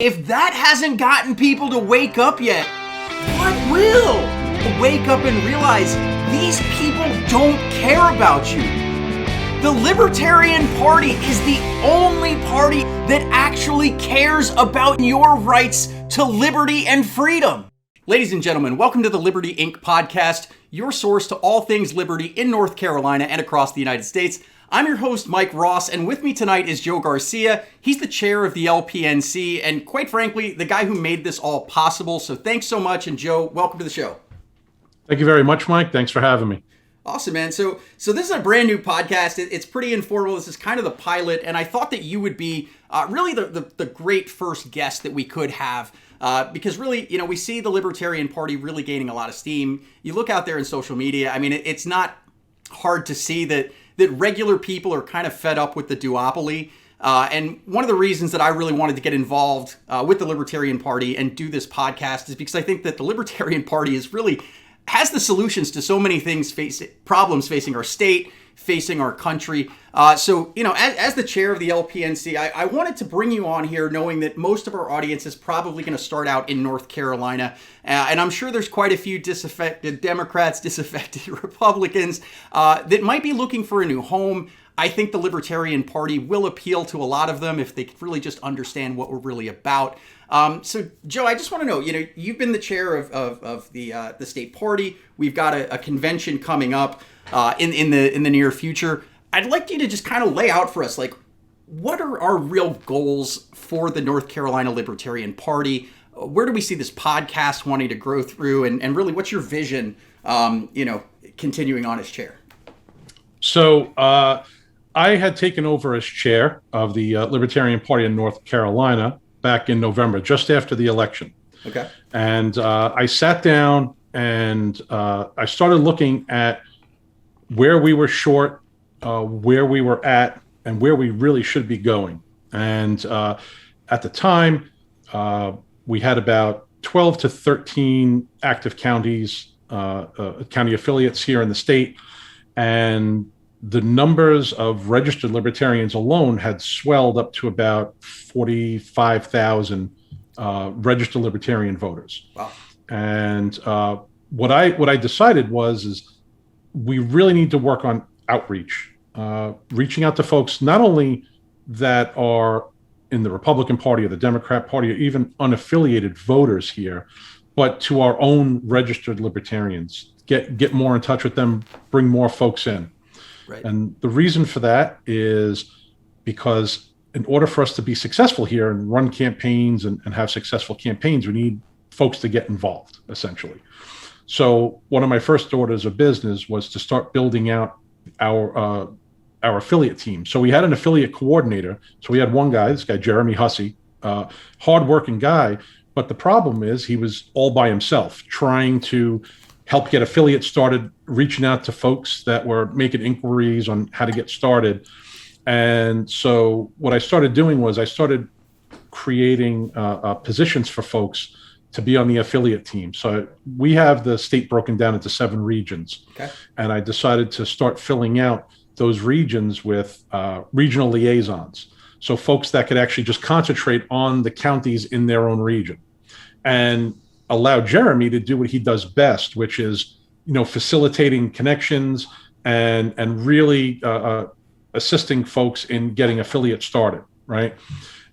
If that hasn't gotten people to wake up yet, what will? Wake up and realize these people don't care about you. The Libertarian Party is the only party that actually cares about your rights to liberty and freedom. Ladies and gentlemen, welcome to the Liberty Inc. podcast, your source to all things liberty in North Carolina and across the United States. I'm your host, Mike Ross, and with me tonight is Joe Garcia. He's the chair of the LPNC, and quite frankly, the guy who made this all possible. So thanks so much, and Joe, welcome to the show. Thank you very much, Mike. Thanks for having me. Awesome, man. So this is a brand new podcast. It's pretty informal. This is kind of the pilot, and I thought that you would be really the great first guest that we could have. Because really, we see the Libertarian Party really gaining a lot of steam. You look out there in social media, I mean, it's not hard to see that regular people are kind of fed up with the duopoly. And one of the reasons that I really wanted to get involved with the Libertarian Party and do this podcast is because I think that the Libertarian Party has the solutions to so many things, problems facing our state, facing our country. So, as the chair of the LPNC, I wanted to bring you on here knowing that most of our audience is probably going to start out in North Carolina. And I'm sure there's quite a few disaffected Democrats, disaffected Republicans that might be looking for a new home. I think the Libertarian Party will appeal to a lot of them if they really just understand what we're really about. So, Joe, I just want to know, you've been the chair of the state party. We've got a convention coming up in the near future. I'd like you to just kind of lay out for us, like, what are our real goals for the North Carolina Libertarian Party? Where do we see this podcast wanting to grow through? And really, what's your vision, continuing on as chair? So I had taken over as chair of the Libertarian Party in North Carolina back in November, just after the election. Okay. And I sat down and I started looking at where we were short, where we were at, and where we really should be going. And at the time, we had about 12 to 13 active counties, county affiliates here in the state. And the numbers of registered libertarians alone had swelled up to about 45,000 registered libertarian voters. Wow. And what I decided is we really need to work on outreach, reaching out to folks not only that are in the Republican Party or the Democrat Party or even unaffiliated voters here, but to our own registered libertarians. Get more in touch with them, bring more folks in. Right. And the reason for that is because in order for us to be successful here and run campaigns and have successful campaigns, we need folks to get involved, essentially. So one of my first orders of business was to start building out our affiliate team. So we had an affiliate coordinator. So we had one guy, this guy, Jeremy Hussey, hardworking guy. But the problem is he was all by himself, trying to help get affiliates started, reaching out to folks that were making inquiries on how to get started. And so what I started doing was I started creating positions for folks to be on the affiliate team. So we have the state broken down into 7 regions. Okay. And I decided to start filling out those regions with regional liaisons. So folks that could actually just concentrate on the counties in their own region and allow Jeremy to do what he does best, which is, facilitating connections and really assisting folks in getting affiliates started, right?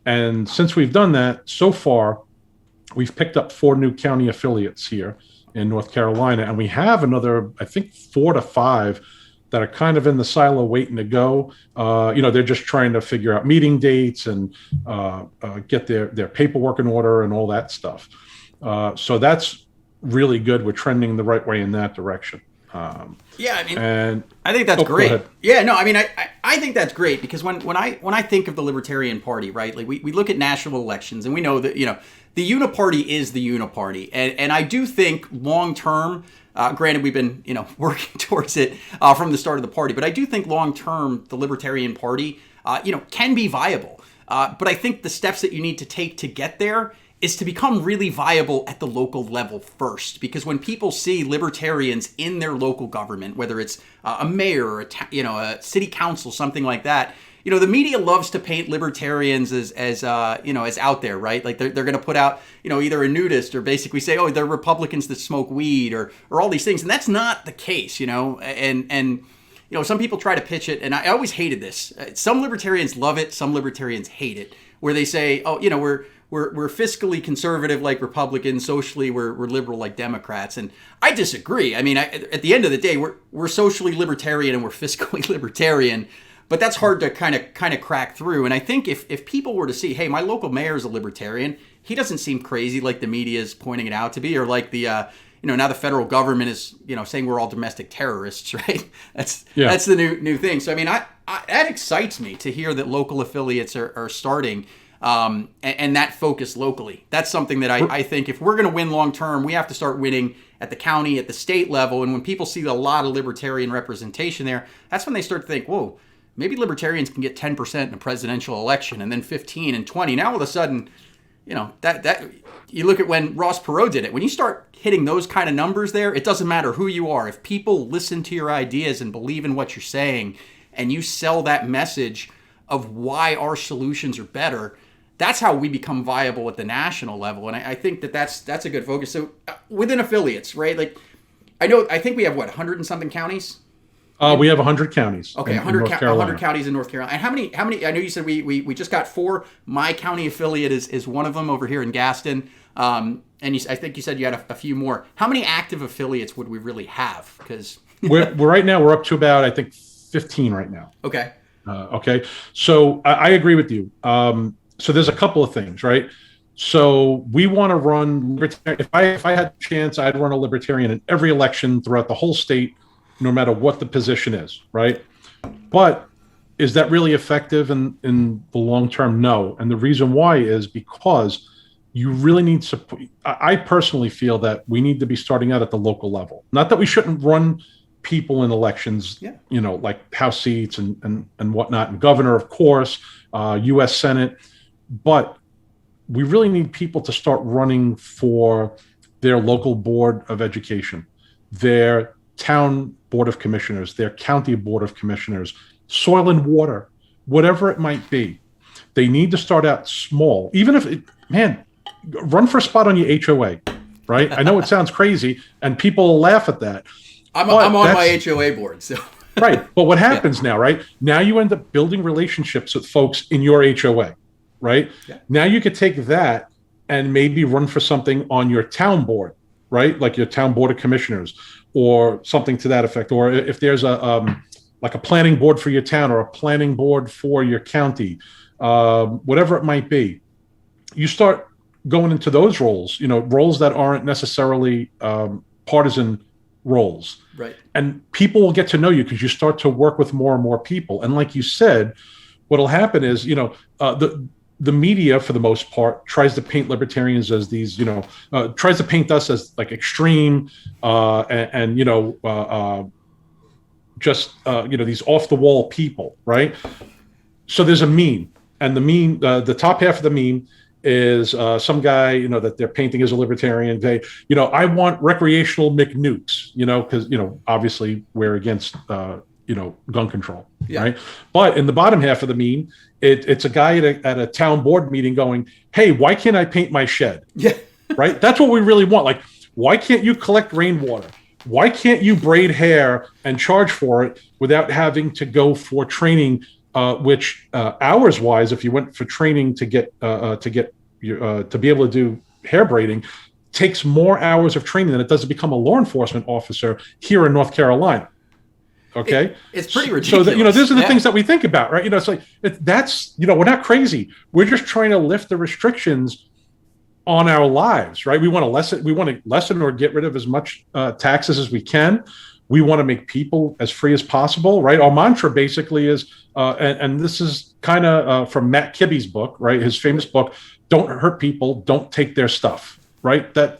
And since we've done that, so far, we've picked up 4 new county affiliates here in North Carolina, and we have another, I think, 4 to 5 that are kind of in the silo waiting to go. They're just trying to figure out meeting dates and get their paperwork in order and all that stuff. So that's really good. We're trending the right way in that direction. I think that's great. Yeah, no, I mean, I think that's great because when I think of the Libertarian Party, right, like we look at national elections and we know that, the uniparty is the uniparty. And I do think long term, granted, we've been, working towards it from the start of the party, but I do think long term, the Libertarian Party, can be viable. But I think the steps that you need to take to get there is to become really viable at the local level first. Because when people see libertarians in their local government, whether it's a mayor or a city council, something like that, the media loves to paint libertarians as out there, right? Like they're going to put out, either a nudist or basically say, oh, they're Republicans that smoke weed or all these things. And that's not the case, and some people try to pitch it. And I always hated this. Some libertarians love it. Some libertarians hate it, where they say, oh, we're fiscally conservative like Republicans, socially we're liberal like Democrats, and I disagree. I mean, at the end of the day, we're socially libertarian and we're fiscally libertarian, but that's hard to kind of crack through. And I think if people were to see, hey, my local mayor is a libertarian, he doesn't seem crazy like the media is pointing it out to be, or like the now the federal government is saying we're all domestic terrorists, right? That's the new thing. So I mean, I that excites me to hear that local affiliates are starting. And that focus locally. That's something that I think if we're going to win long term, we have to start winning at the county, at the state level. And when people see a lot of libertarian representation there, that's when they start to think, whoa, maybe libertarians can get 10% in a presidential election and then 15 and 20. Now all of a sudden, that you look at when Ross Perot did it. When you start hitting those kind of numbers there, it doesn't matter who you are. If people listen to your ideas and believe in what you're saying and you sell that message of why our solutions are better, that's how we become viable at the national level. And I think that's a good focus. So within affiliates, right? Like I think we have 100 and something counties? We have 100 counties. Okay, 100 counties in North Carolina. And how many, I know you said we just got 4. My county affiliate is one of them over here in Gaston. And I think you said you had a few more. How many active affiliates would we really have? Because we're right now, we're up to about, I think, 15 right now. Okay. Okay. So I agree with you. So there's a couple of things, right? So we want to run libertarian. If I had a chance, I'd run a libertarian in every election throughout the whole state, no matter what the position is, right? But is that really effective in the long term? No. And the reason why is because you really need support. I personally feel that we need to be starting out at the local level. Not that we shouldn't run people in elections, like House seats and whatnot, and governor, of course, U.S. Senate. But we really need people to start running for their local board of education, their town board of commissioners, their county board of commissioners, soil and water, whatever it might be. They need to start out small. Even if, run for a spot on your HOA, right? I know it sounds crazy, and people laugh at that. I'm on my HOA board, so. Right. But what happens now, right? Now you end up building relationships with folks in your HOA. Right? Yeah. Now you could take that and maybe run for something on your town board, right? Like your town board of commissioners or something to that effect. Or if there's like a planning board for your town or a planning board for your county, whatever it might be, you start going into those roles, roles that aren't necessarily partisan roles. Right. And people will get to know you because you start to work with more and more people. And like you said, what'll happen is, the media, for the most part, tries to paint libertarians as these, tries to paint us as like extreme and these off the wall people, right? So there's a meme, and the meme, the top half of the meme is some guy, that they're painting as a libertarian. They, I want recreational McNukes, because, obviously we're against, gun control, right? But in the bottom half of the meme, it's a guy at a town board meeting going, hey, why can't I paint my shed? Yeah. Right? That's what we really want. Like, why can't you collect rainwater? Why can't you braid hair and charge for it without having to go for training, which hours wise, if you went for training to be able to do hair braiding, takes more hours of training than it does to become a law enforcement officer here in North Carolina. Okay, it's pretty ridiculous. So that, these are the things that we think about, right? It's like we're not crazy. We're just trying to lift the restrictions on our lives, right? We want to lessen or get rid of as much taxes as we can. We want to make people as free as possible, right? Our mantra basically is, and this is kind of from Matt Kibbe's book, right? His famous book, "Don't hurt people, don't take their stuff," right? That.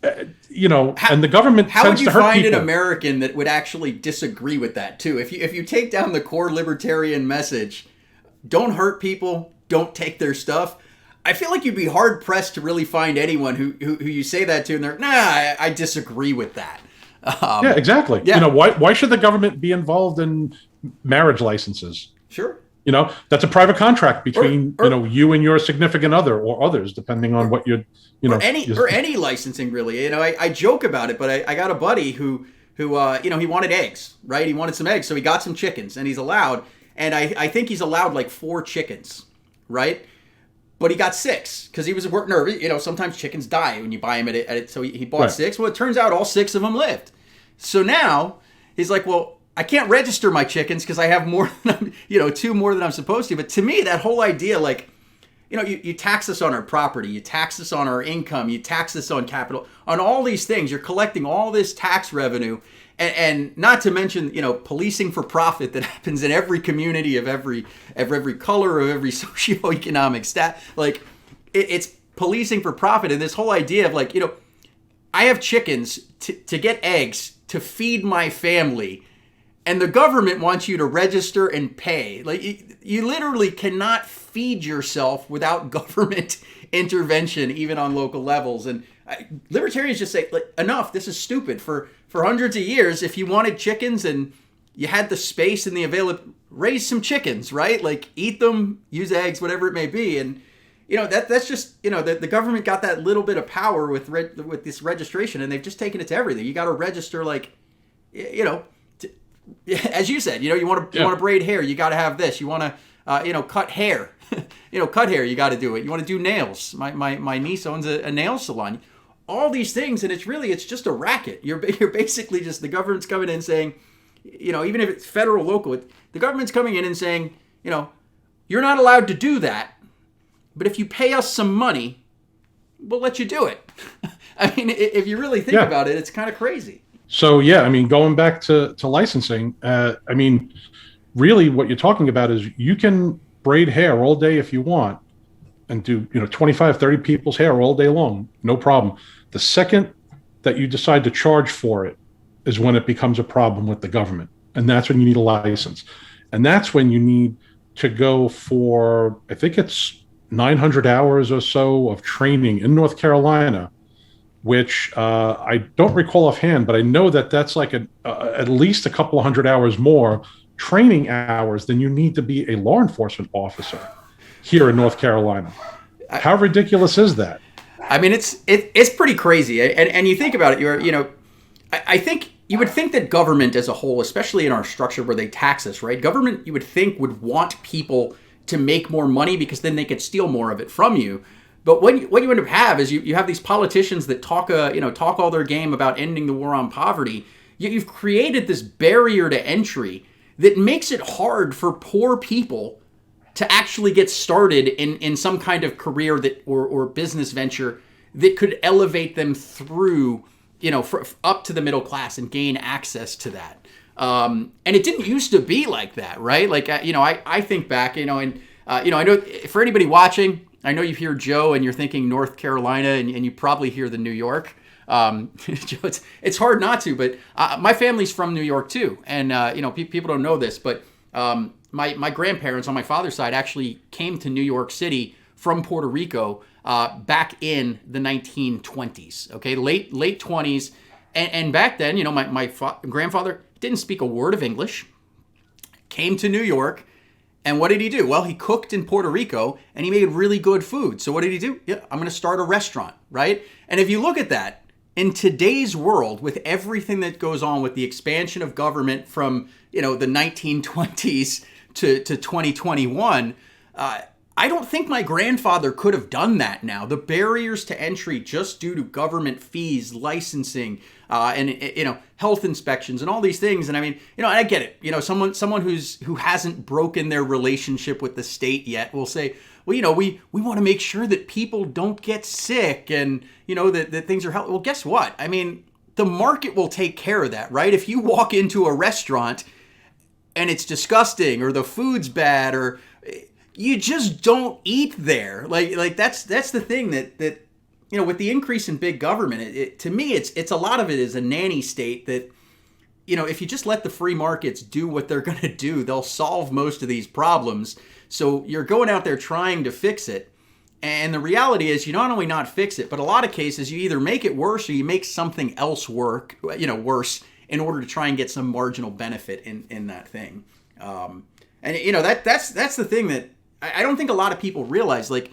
And the government how tends would you to hurt find people. An American that would actually disagree with that too? If you take down the core libertarian message, don't hurt people, don't take their stuff, I feel like you'd be hard pressed to really find anyone who you say that to and they're I disagree with that. Yeah, exactly. Yeah. Why should the government be involved in marriage licenses? Sure. That's a private contract between or you and your significant other or others, depending on what you're or any licensing really. I joke about it, but I got a buddy who he wanted eggs, right? He wanted some eggs, so he got some chickens, and he's allowed, and I think he's allowed like 4 chickens, right? But he got 6 because he was nervous. Sometimes chickens die when you buy them at it. So he bought 6. Well, it turns out all 6 of them lived. So now he's like, well, I can't register my chickens because I have more than 2 more than I'm supposed to. But to me, that whole idea, like, you tax us on our property, you tax us on our income, you tax us on capital, on all these things. You're collecting all this tax revenue, and not to mention, policing for profit that happens in every community of every color, of every socioeconomic stat. Like, it's policing for profit, and this whole idea of like, I have chickens to get eggs to feed my family. And the government wants you to register and pay. Like, you literally cannot feed yourself without government intervention, even on local levels. And libertarians just say, like, enough, this is stupid. For hundreds of years, if you wanted chickens and you had the space and the availability, raise some chickens, right? Like, eat them, use eggs, whatever it may be. And, that's just, the government got that little bit of power with this registration, and they've just taken it to everything. You got to register, like, as you said, you want to braid hair, you got to have this. You want to, cut hair, cut hair, you got to do it. You want to do nails. My niece owns a nail salon. All these things, and it's just a racket. You're basically just, the government's coming in saying, even if it's federal, local, the government's coming in and saying, you're not allowed to do that, but if you pay us some money, we'll let you do it. I mean, if you really think about it, it's kind of crazy. So, going back to licensing, really what you're talking about is you can braid hair all day if you want and do, 25, 30 people's hair all day long, no problem. The second that you decide to charge for it is when it becomes a problem with the government. And that's when you need a license. And that's when you need to go for, I think it's 900 hours or so of training in North Carolina, which I don't recall offhand, but I know that's like at least a couple of hundred hours more training hours than you need to be a law enforcement officer here in North Carolina. How ridiculous is that? I mean, it's pretty crazy. And you think about it, I think you would think that government as a whole, especially in our structure where they tax us, right? Government, you would think, would want people to make more money because then they could steal more of it from you. But what you end up have is you have these politicians that talk all their game about ending the war on poverty. Yet you've created this barrier to entry that makes it hard for poor people to actually get started in some kind of career that or business venture that could elevate them through, up to the middle class and gain access to that. And it didn't used to be like that, right? Like, I think back, and I know for anybody watching, I know you hear Joe and you're thinking North Carolina, and you probably hear the New York. Joe, it's hard not to, but my family's from New York too, and people don't know this, but my grandparents on my father's side actually came to New York City from Puerto Rico back in the 1920s. Okay, late 20s, and back then, my grandfather didn't speak a word of English, came to New York. And what did he do? Well, he cooked in Puerto Rico and he made really good food. So what did he do? Yeah, I'm going to start a restaurant, right? And if you look at that, in today's world, with everything that goes on with the expansion of government from, the 1920s to 2021, I don't think my grandfather could have done that now. The barriers to entry just due to government fees, licensing, and health inspections and all these things. And I mean, I get it. Someone who hasn't broken their relationship with the state yet will say, well, we want to make sure that people don't get sick and, that things are healthy. Well, guess what? I mean, the market will take care of that, right? If you walk into a restaurant and it's disgusting or the food's bad or you just don't eat there. Like that's the thing that with the increase in big government, to me, it's a lot of it is a nanny state that, if you just let the free markets do what they're going to do, they'll solve most of these problems. So you're going out there trying to fix it. And the reality is you not only not fix it, but a lot of cases you either make it worse or you make something else worse in order to try and get some marginal benefit in that thing. And that's the thing that I don't think a lot of people realize. Like,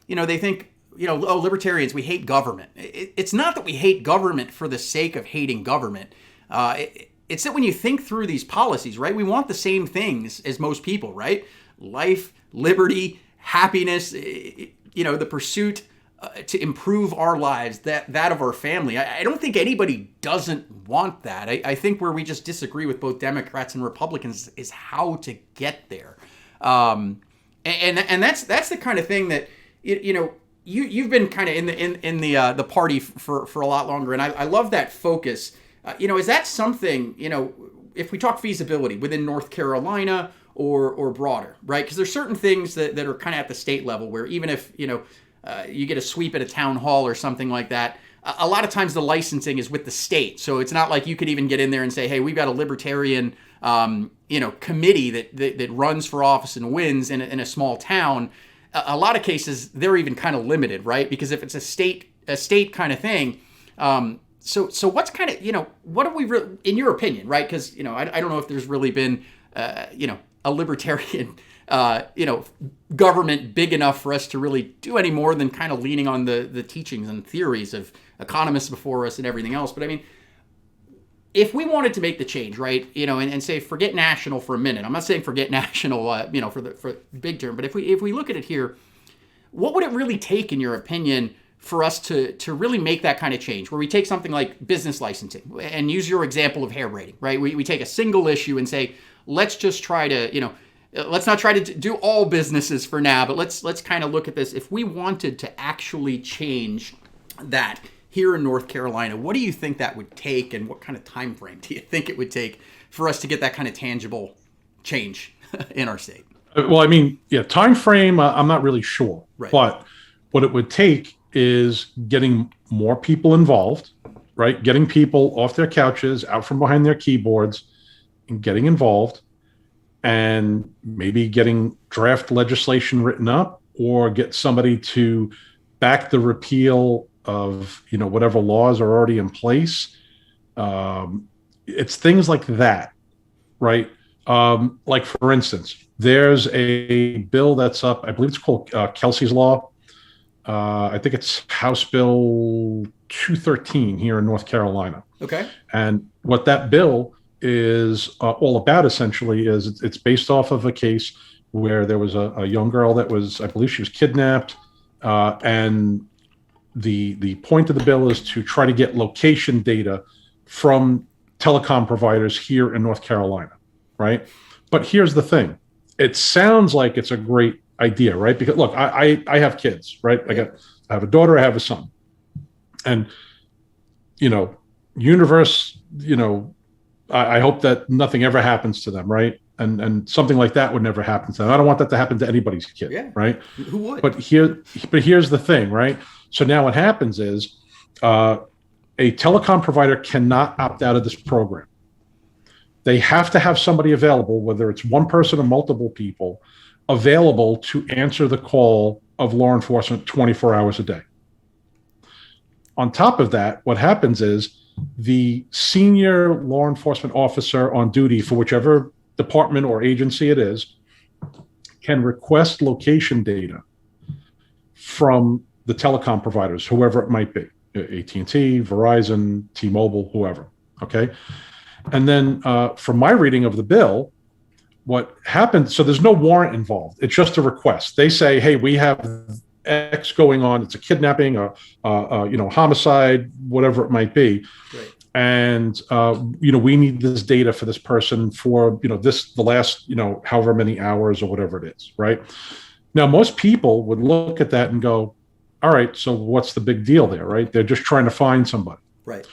they think, oh, libertarians, we hate government. It's not that we hate government for the sake of hating government. It's that when you think through these policies, right, we want the same things as most people, right? Life, liberty, happiness, the pursuit to improve our lives, that of our family. I don't think anybody doesn't want that. I think where we just disagree with both Democrats and Republicans is how to get there. And that's the kind of thing that, you've been kind of in the party for a lot longer, and I love that focus. Is that something, if we talk feasibility within North Carolina or broader, right? Because there's certain things that are kind of at the state level where even if, you get a sweep at a town hall or something like that, a lot of times the licensing is with the state. So it's not like you could even get in there and say, hey, we've got a libertarian, committee that runs for office and wins in a small town. A lot of cases, they're even kind of limited, right? Because if it's a state kind of thing, so what's kind of, what are we, in your opinion, right? Because, I don't know if there's really been, a libertarian, government big enough for us to really do any more than kind of leaning on the teachings and theories of economists before us and everything else. But I mean, if we wanted to make the change, right, and say forget national for a minute. I'm not saying forget national, for the big term, but if we look at it here, what would it really take, in your opinion, for us to really make that kind of change, where we take something like business licensing and use your example of hair braiding, right? We take a single issue and say, let's just try to, let's not try to do all businesses for now, but let's kind of look at this. If we wanted to actually change that here in North Carolina, what do you think that would take, and what kind of time frame do you think it would take for us to get that kind of tangible change in our state? Well, I mean, time frame, I'm not really sure. Right. But what it would take is getting more people involved, right? Getting people off their couches, out from behind their keyboards, and getting involved, and maybe getting draft legislation written up, or get somebody to back the repeal of, whatever laws are already in place. It's things like that, right? Like, for instance, there's a bill that's up, I believe it's called Kelsey's Law. I think it's House Bill 213 here in North Carolina. Okay. And what that bill is all about, essentially, is it's based off of a case where there was a young girl that was, I believe she was kidnapped. And the point of the bill is to try to get location data from telecom providers here in North Carolina, right? But here's the thing. It sounds like it's a great idea, right? Because look, I have kids, right? I have a daughter, I have a son, and universe, I hope that nothing ever happens to them, right? And something like that would never happen to them. I don't want that to happen to anybody's kid, right? Who would? But here's the thing, right? So now what happens is a telecom provider cannot opt out of this program. They have to have somebody available, whether it's one person or multiple people, available to answer the call of law enforcement 24 hours a day. On top of that, what happens is the senior law enforcement officer on duty for whichever department or agency it is can request location data from the telecom providers, whoever it might be, AT&T, Verizon, T-Mobile, whoever, okay? And then from my reading of the bill, what happens, so there's no warrant involved. It's just a request. They say, hey, we have X going on. It's a kidnapping, a homicide, whatever it might be. Right. And, we need this data for this person for, the last, however many hours or whatever it is, right? Now, most people would look at that and go, all right, so what's the big deal there, right? They're just trying to find somebody. Right.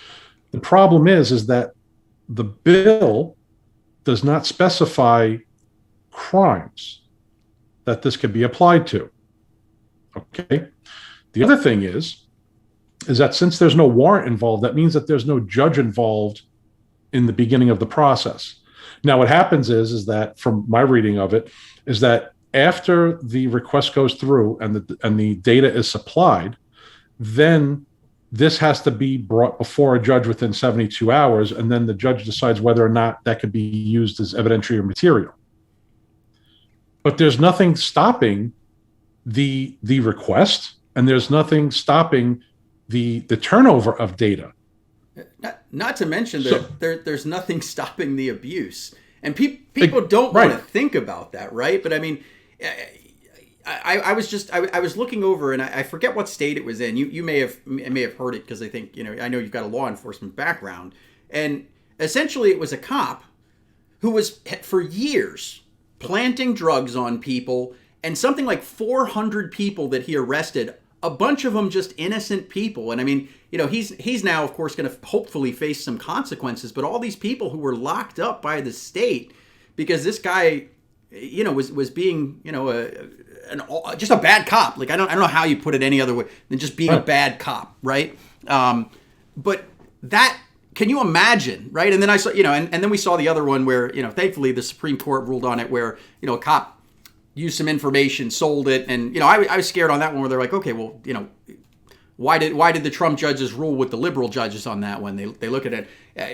The problem is that the bill does not specify crimes that this could be applied to. Okay. The other thing is that since there's no warrant involved, that means that there's no judge involved in the beginning of the process. Now, what happens is that from my reading of it, is that after the request goes through and the data is supplied, then this has to be brought before a judge within 72 hours, and then the judge decides whether or not that could be used as evidentiary material. but there's nothing stopping the request, and there's nothing stopping the turnover of data. Not to mention that there's nothing stopping the abuse, and people don't want to think about that, right? But I mean, I was looking over, and I forget what state it was in. You may have heard it, because I think, I know you've got a law enforcement background, and essentially it was a cop who was for years planting drugs on people, and something like 400 people that he arrested, a bunch of them just innocent people. And I mean, he's now, of course, going to hopefully face some consequences, but all these people who were locked up by the state because this guy, was being, just a bad cop. Like, I don't know how you put it any other way than just being a bad cop, right? But that, can you imagine, right? And then I saw, and then we saw the other one where, thankfully the Supreme Court ruled on it, where, a cop used some information, sold it, and I was scared on that one, where they're like, okay, well, why did the Trump judges rule with the liberal judges on that one? They look at it.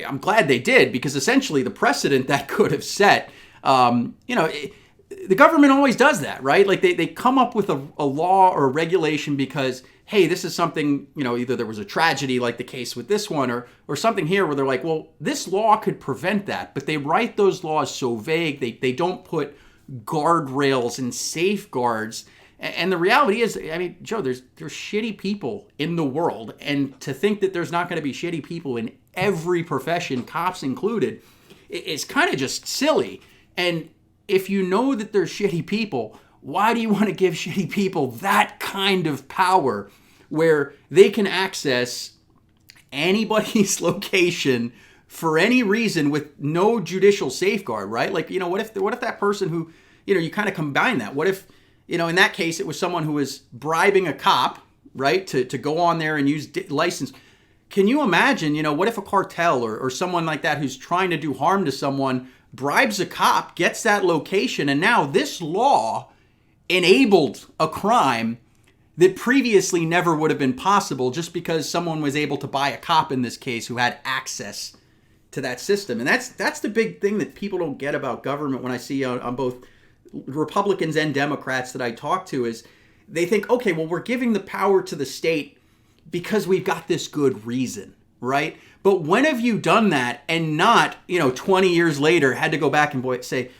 I'm glad they did, because essentially the precedent that could have set, the government always does that, right? Like they come up with a law or a regulation because, hey, this is something, either there was a tragedy like the case with this one, or something here where they're like, well, this law could prevent that, but they write those laws so vague, they don't put guardrails and safeguards. And the reality is, I mean, Joe, there's shitty people in the world, and to think that there's not going to be shitty people in every profession, cops included, is kind of just silly. And if you know that there's shitty people, why do you want to give shitty people that kind of power where they can access anybody's location for any reason with no judicial safeguard, right? Like, what if that person who, you kind of combine that? What if, in that case, it was someone who was bribing a cop, right, to go on there and use license. Can you imagine, what if a cartel or someone like that who's trying to do harm to someone bribes a cop, gets that location, and now this law enabled a crime that previously never would have been possible just because someone was able to buy a cop in this case who had access to that system. And that's the big thing that people don't get about government when I see on both Republicans and Democrats that I talk to, is they think, okay, well, we're giving the power to the state because we've got this good reason, right? But when have you done that and not, 20 years later had to go back and say,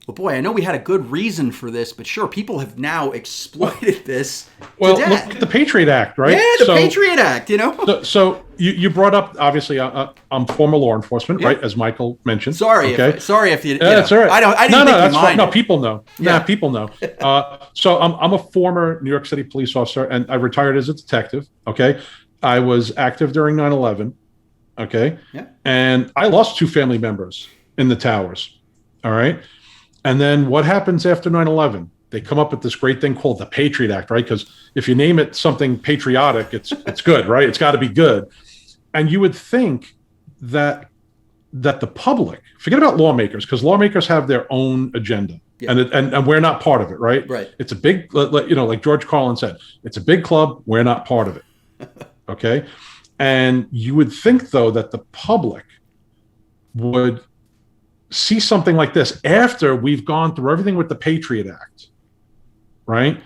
well, boy, I know we had a good reason for this, but sure, people have now exploited this. Well, look at the Patriot Act, right? Yeah, the Patriot Act, So you brought up, obviously, I'm former law enforcement, right? As Michael mentioned. Sorry if you. That's all right. I didn't think that's you right. No, minded. people know. Yeah, people know. So I'm a former New York City police officer, and I retired as a detective. Okay, I was active during 9/11. Okay, yeah, and I lost 2 family members in the towers. All right. And then what happens after 9/11? They come up with this great thing called the Patriot Act, right? Because if you name it something patriotic, it's good, right? It's got to be good. And you would think that the public, forget about lawmakers, because lawmakers have their own agenda, and we're not part of it, right? Right. It's a big, like George Carlin said, it's a big club. We're not part of it. Okay. And you would think, though, that the public would see something like this after we've gone through everything with the Patriot Act, right?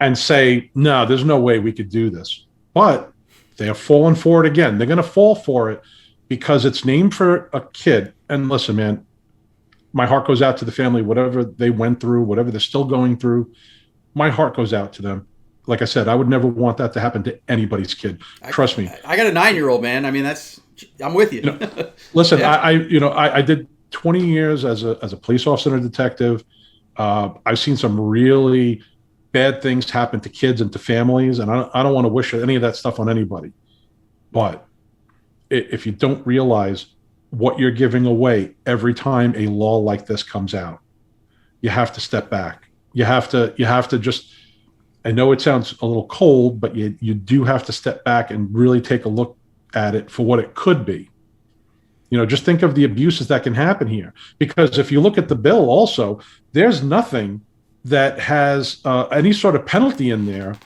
And say, no, there's no way we could do this. But they have fallen for it again. They're going to fall for it because it's named for a kid. And listen, man, my heart goes out to the family, whatever they went through, whatever they're still going through. My heart goes out to them. Like I said, I would never want that to happen to anybody's kid. Trust me. I got a 9-year-old, man. I mean, I'm with you. Listen, yeah. I did 20 years as a police officer and a detective. I've seen some really bad things happen to kids and to families, and I don't want to wish any of that stuff on anybody. But if you don't realize what you're giving away every time a law like this comes out, you have to step back. You have to just, I know it sounds a little cold, but you do have to step back and really take a look at it for what it could be. Just think of the abuses that can happen here. Because if you look at the bill also, there's nothing that has any sort of penalty in there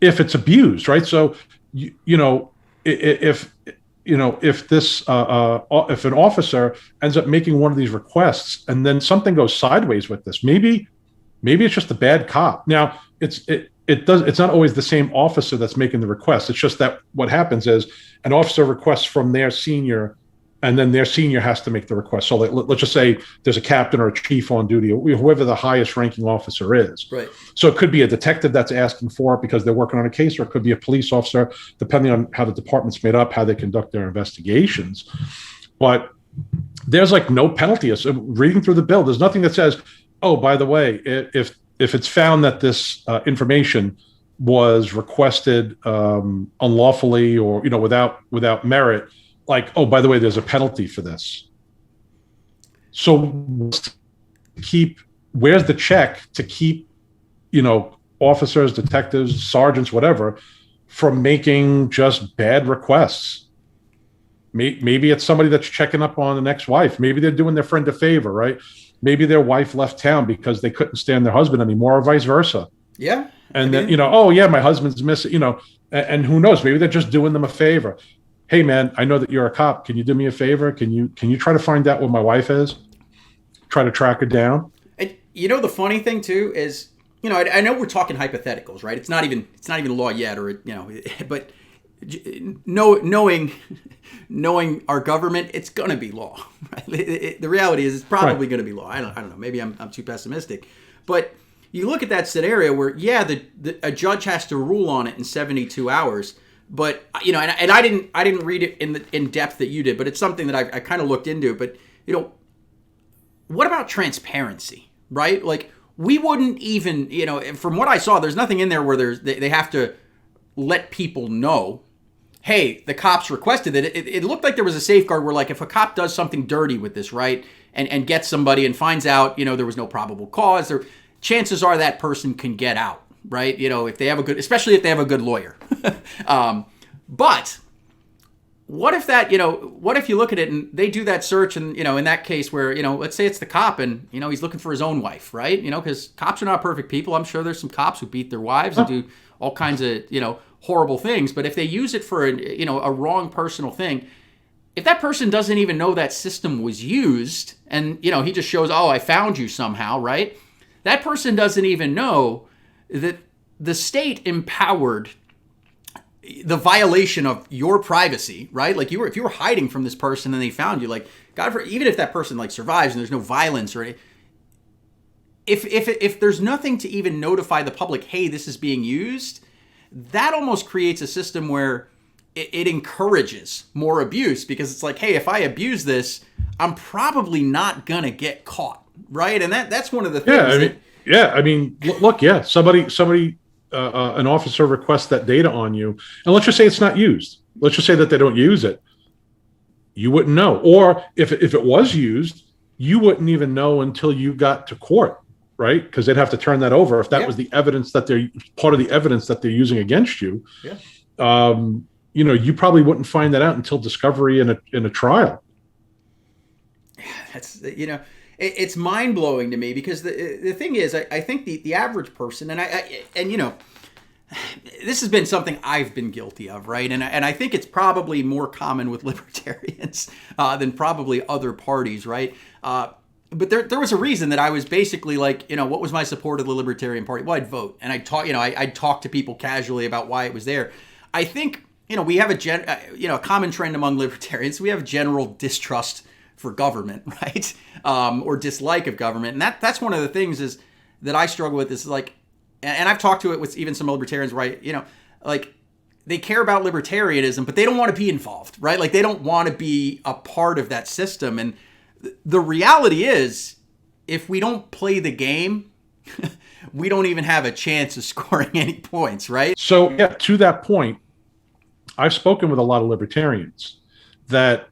if it's abused, right? So, if an officer ends up making one of these requests and then something goes sideways with this, maybe Maybe it's just a bad cop. Now, it's not always the same officer that's making the request. It's just that what happens is an officer requests from their senior, and then their senior has to make the request. So let's just say there's a captain or a chief on duty, or whoever the highest ranking officer is. Right. So it could be a detective that's asking for it because they're working on a case, or it could be a police officer, depending on how the department's made up, how they conduct their investigations. But there's like no penalty. So reading through the bill, there's nothing that says, oh, by the way, if it's found that this information was requested unlawfully or without merit, like, oh, by the way, there's a penalty for this. So where's the check to keep officers, detectives, sergeants, whatever, from making just bad requests? Maybe it's somebody that's checking up on an ex-wife. Maybe they're doing their friend a favor, right? Maybe their wife left town because they couldn't stand their husband anymore, or vice versa. Yeah. And then, oh yeah, my husband's missing, and who knows? Maybe they're just doing them a favor. Hey man, I know that you're a cop. Can you do me a favor? Can you try to find out where my wife is? Try to track her down. And the funny thing too is, I know we're talking hypotheticals, right? It's not even law yet, or but knowing our government, it's going to be law. Right? The reality is, it's probably going to be law. I don't know. Maybe I'm too pessimistic, but you look at that scenario where, a judge has to rule on it in 72 hours. But and I didn't read it in depth that you did, but it's something that I kind of looked into. But what about transparency, right? Like, we wouldn't even, from what I saw, there's nothing in there where they have to let people know, hey, the cops requested it. It looked like there was a safeguard where, like, if a cop does something dirty with this, right, and gets somebody and finds out, there was no probable cause, chances are that person can get out, right? If they have especially if they have a good lawyer. But what if what if you look at it and they do that search and, in that case where, let's say it's the cop and, he's looking for his own wife, right? Because cops are not perfect people. I'm sure there's some cops who beat their wives and do all kinds of, horrible things. But if they use it for a wrong personal thing, if that person doesn't even know that system was used and, he just shows, oh, I found you somehow, right? That person doesn't even know that the state empowered the violation of your privacy, right? Like, if you were hiding from this person and they found you, like, even if that person like survives and there's no violence or anything, if there's nothing to even notify the public, hey, this is being used, that almost creates a system where it encourages more abuse, because it's like, hey, if I abuse this, I'm probably not gonna get caught, right? And that's one of the things. Somebody. An officer requests that data on you, and let's just say it's not used. Let's just say that they don't use it. You wouldn't know. Or if it was used, you wouldn't even know until you got to court, right? Because they'd have to turn that over if that was the evidence that they're part of the evidence that they're using against you. Yeah. You probably wouldn't find that out until discovery in a trial. That's it's mind-blowing to me, because the thing is, I think the average person, and this has been something I've been guilty of, right? And I think it's probably more common with libertarians than probably other parties, right? But there was a reason that I was basically like, what was my support of the Libertarian Party? Well, I'd vote, and I'd talk to people casually about why it was there. I think we have a common trend among libertarians. We have general distrust for government, right? Or dislike of government. And that's one of the things is that I struggle with, is like, and I've talked to it with even some libertarians, right? Like, they care about libertarianism, but they don't want to be involved, right? Like, they don't want to be a part of that system. And the reality is, if we don't play the game, we don't even have a chance of scoring any points, right? So, yeah, to that point, I've spoken with a lot of libertarians that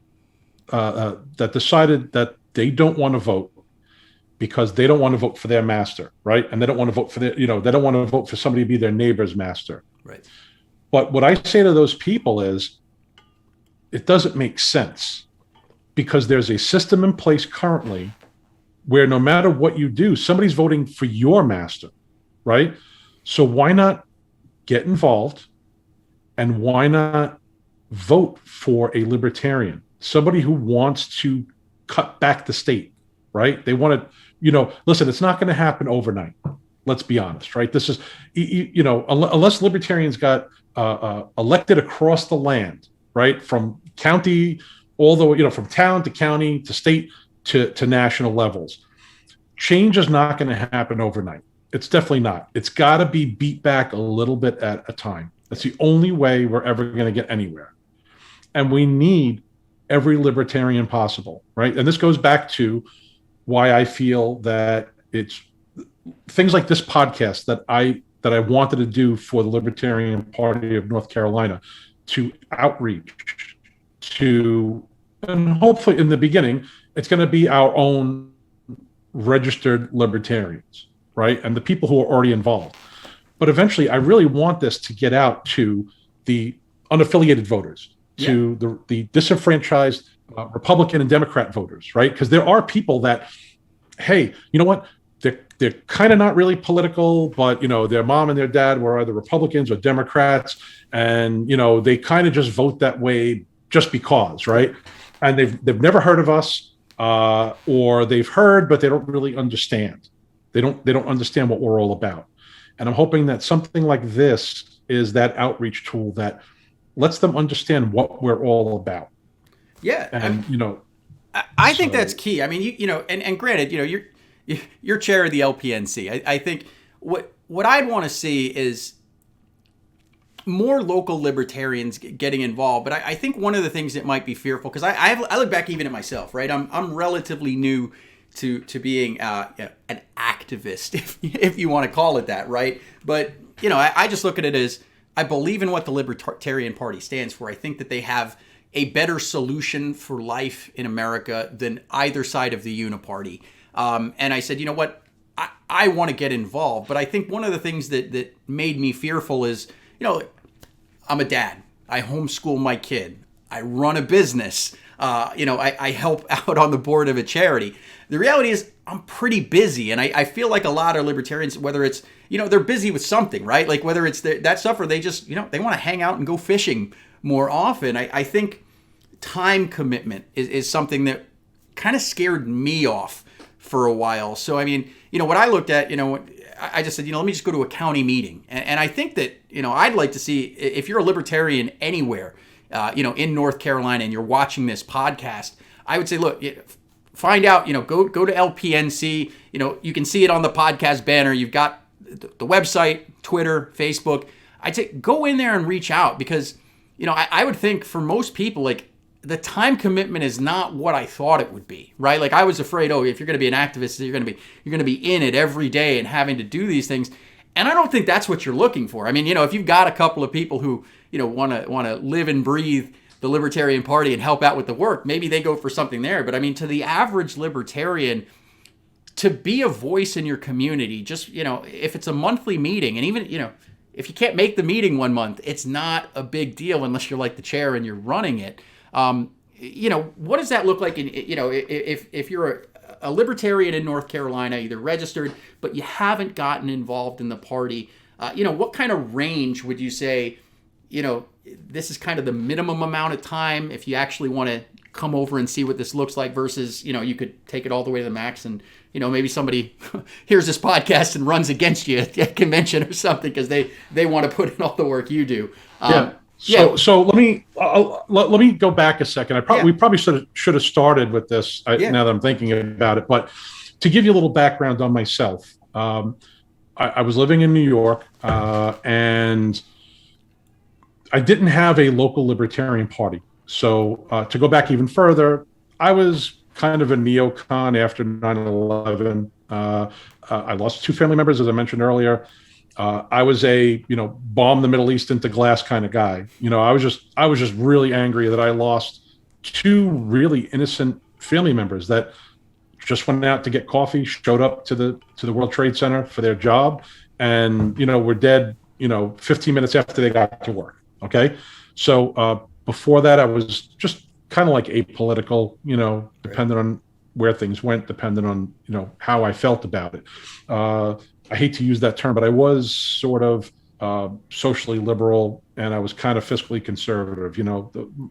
decided that they don't want to vote because they don't want to vote for their master, right? And they don't want to vote for they don't want to vote for somebody to be their neighbor's master. Right. But what I say to those people is, it doesn't make sense, because there's a system in place currently where no matter what you do, somebody's voting for your master, right? So why not get involved, and why not vote for a libertarian? Somebody who wants to cut back the state, right? They want to, listen, it's not going to happen overnight. Let's be honest, right? This is, unless libertarians got elected across the land, right, from county all the way, from town to county to state to national levels, change is not going to happen overnight. It's definitely not. It's got to be beat back a little bit at a time. That's the only way we're ever going to get anywhere. And we need every libertarian possible, right? And this goes back to why I feel that it's things like this podcast that I wanted to do for the Libertarian Party of North Carolina, to outreach to, and hopefully in the beginning, it's going to be our own registered libertarians, right? And the people who are already involved. But eventually, I really want this to get out to the unaffiliated voters, to the disenfranchised Republican and Democrat voters, right? Because there are people that, hey, you know what? They're kind of not really political, but, their mom and their dad were either Republicans or Democrats. And, they kind of just vote that way just because, right? And they've never heard of us, or they've heard, but they don't really understand. They don't understand what we're all about. And I'm hoping that something like this is that outreach tool that lets them understand what we're all about. Yeah. And, I think that's key. I mean, and granted, you're chair of the LPNC. I think what I'd want to see is more local libertarians getting involved. But I think one of the things that might be fearful, because I look back even at myself, right? I'm relatively new to being an activist, if you want to call it that, right? But I just look at it as, I believe in what the Libertarian Party stands for. I think that they have a better solution for life in America than either side of the uniparty. And I said, you know what? I want to get involved. But I think one of the things that made me fearful is, I'm a dad. I homeschool my kid. I run a business. I help out on the board of a charity. The reality is I'm pretty busy. And I feel like a lot of libertarians, whether it's, they're busy with something, right? Like whether it's that stuff or they just, they want to hang out and go fishing more often. I think time commitment is something that kind of scared me off for a while. So, I mean, what I looked at, I just said, let me just go to a county meeting. And I think that, I'd like to see, if you're a libertarian anywhere, in North Carolina and you're watching this podcast, I would say, look, find out, go to LPNC, you can see it on the podcast banner. You've got the website, Twitter, Facebook. I'd say go in there and reach out because, I would think for most people, like, the time commitment is not what I thought it would be, right? Like I was afraid, if you're going to be an activist, you're going to be in it every day and having to do these things. And I don't think that's what you're looking for. I mean, if you've got a couple of people who, want to live and breathe the Libertarian Party and help out with the work, maybe they go for something there. But I mean, to the average libertarian, to be a voice in your community, just, if it's a monthly meeting, and even, if you can't make the meeting one month, it's not a big deal unless you're like the chair and you're running it. What does that look like in, if you're a libertarian in North Carolina, either registered, but you haven't gotten involved in the party, what kind of range would you say, this is kind of the minimum amount of time if you actually want to come over and see what this looks like versus, you could take it all the way to the max and, maybe somebody hears this podcast and runs against you at a convention or something because they want to put in all the work you do. So let me go back a second. We probably should have started with this now that I'm thinking about it. But to give you a little background on myself, I was living in New York, and I didn't have a local libertarian party. So to go back even further, I was kind of a neocon after 9/11. I lost 2 family members, as I mentioned earlier. I was a, bomb the Middle East into glass kind of guy. I was just really angry that I lost 2 really innocent family members that just went out to get coffee, showed up to the World Trade Center for their job, and, were dead, 15 minutes after they got to work. Okay. So before that, I was just kind of like apolitical, depending on where things went, depending on, how I felt about it. I hate to use that term, but I was sort of socially liberal, and I was kind of fiscally conservative.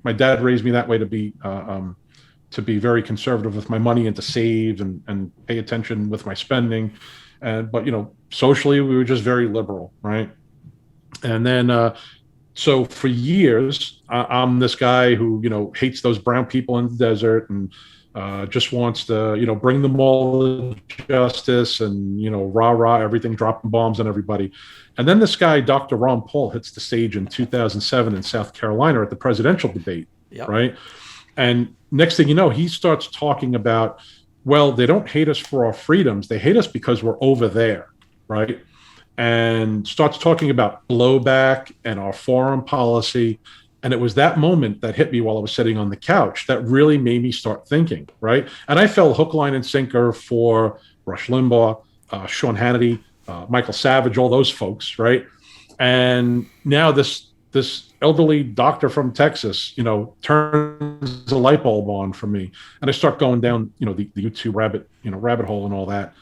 My dad raised me that way to be very conservative with my money and to save and pay attention with my spending. but socially we were just very liberal, right? And then so for years, I'm this guy who hates those brown people in the desert and just wants to bring them all to justice and rah rah everything, dropping bombs on everybody. And then this guy, Dr. Ron Paul, hits the stage in 2007 in South Carolina at the presidential debate, Yep. right? And next thing you know, he starts talking about, well, they don't hate us for our freedoms, they hate us because we're over there, right? And starts talking about blowback and our foreign policy. And it was that moment that hit me while I was sitting on the couch that really made me start thinking, right? And I fell hook, line, and sinker for Rush Limbaugh, Sean Hannity, Michael Savage, all those folks, right? And now this elderly doctor from Texas, turns a light bulb on for me, and I start going down, the YouTube rabbit hole and all that.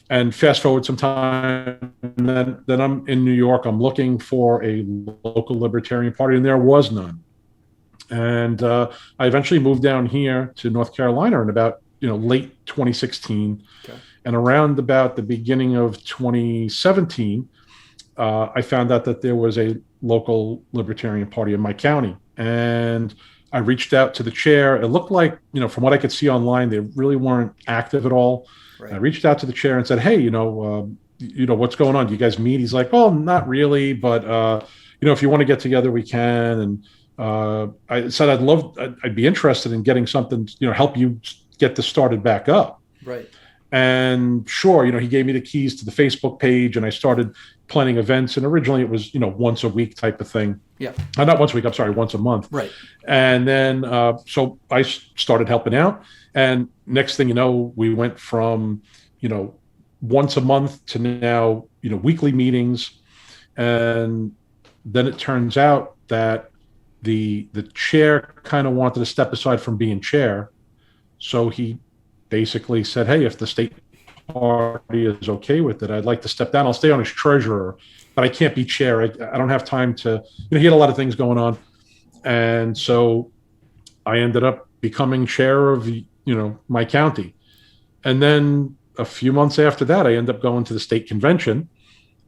And fast forward some time, and then I'm in New York. I'm looking for a local Libertarian Party, and there was none. And I eventually moved down here to North Carolina in about late 2016, okay. And around about the beginning of 2017, I found out that there was a local Libertarian Party in my county, and I reached out to the chair. It looked like from what I could see online, they really weren't active at all. Right. I reached out to the chair and said, "Hey, what's going on? Do you guys meet?" He's like, "Oh, not really, but if you want to get together, we can." And I said, I'd be interested in getting something, help you get this started back up. Right. And sure, he gave me the keys to the Facebook page, and I started planning events. And originally it was, once a week type of thing. Yeah. Not once a week. I'm sorry, once a month. Right. And then so I started helping out. And next thing you know, we went from, once a month to now, weekly meetings. And then it turns out that the chair kind of wanted to step aside from being chair. So he basically said, "Hey, if the state party is okay with it, I'd like to step down. I'll stay on as treasurer, but I can't be chair. I don't have time to," he had a lot of things going on. And so I ended up becoming chair of my county. And then a few months after that, I ended up going to the state convention,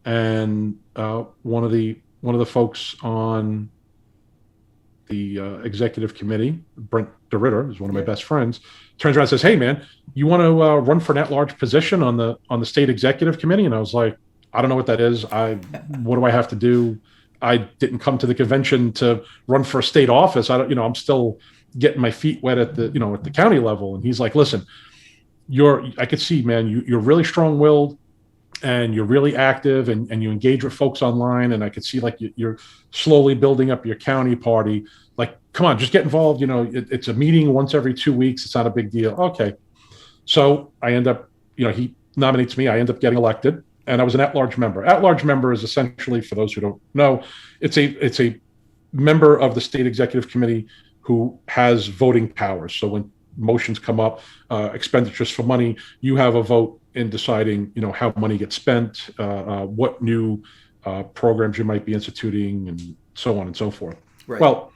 and one of the folks on the executive committee, Brent DeRitter, is one of my best friends, turns around and says, "Hey man, you want to run for an at-large position on the state executive committee?" And I was like, "I don't know what that is. What do I have to do? I didn't come to the convention to run for a state office. I'm still getting my feet wet at the, at the county level." And he's like, "Listen, I could see, man, you're really strong-willed and you're really active and you engage with folks online. And I could see like you're slowly building up your county party. Like, come on, just get involved. It's a meeting once every 2 weeks. It's not a big deal." Okay. So I end up, he nominates me. I end up getting elected, and I was an at-large member. At-large member is essentially, for those who don't know, it's a member of the state executive committee who has voting powers. So when motions come up, expenditures for money, you have a vote in deciding, how money gets spent, what new programs you might be instituting, and so on and so forth. Right. Well,